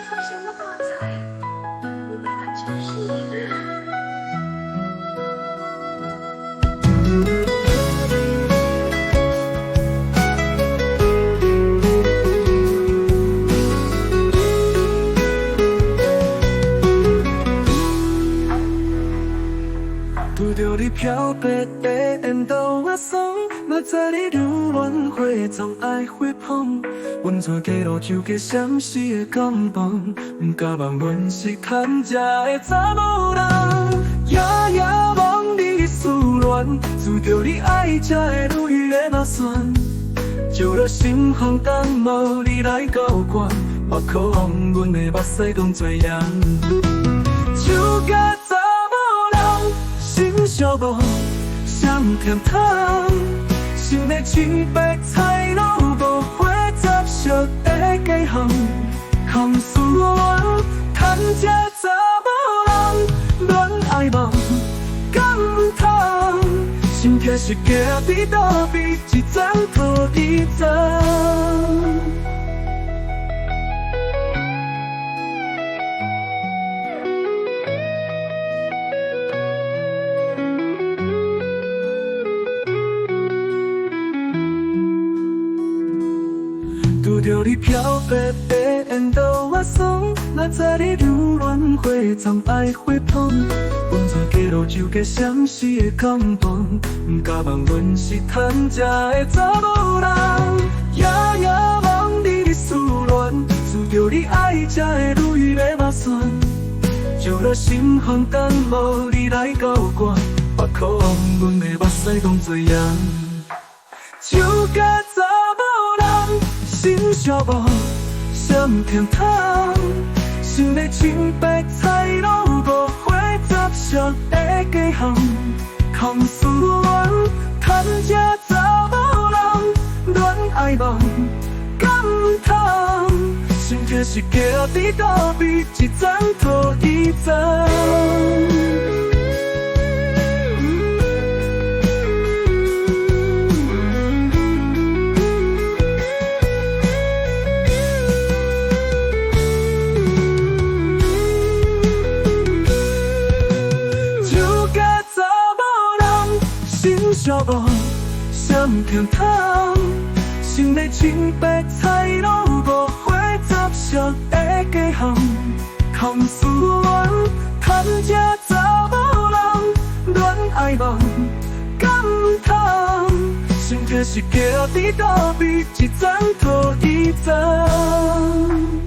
从什么光彩？你把它真是你的。拄着你飘白白缘投我送，我知你流轮回总爱回捧。阮全家路就过闪烁的感动，不敢望阮是牵食的查某人。夜夜望你的思恋，拄着你爱才会如雨的打算。就落心慌等无你来交关，目眶望阮的目屎当作盐。就甲查某人心相无，谁不甜汤？心的青白菜路无花杂色的街巷，空思我牵这查某人恋爱梦，敢唔通？心却是行伫倒位，一层拖一层。拄着你飘白白缘投我送，我知你流轮回总爱回捧。阮全家路就过闪烁的感动，不敢望阮是牵食的查某人。夜夜望你的思恋，拄着你爱才会如雨的目酸。就落心慌等无你来交关，目眶望阮的目屎当作盐。就甲查某人心相无，谁不甜汤？心的青白菜路无花杂色的街巷，空思我牵这查某人恋爱梦，敢唔通？心却是行伫倒位，一层拖一层。心相无，谁不甜汤？心的青白菜路无花杂色的街巷，空思我牵这查某人恋爱梦，敢唔通？心却是行伫倒位，一层拖一层。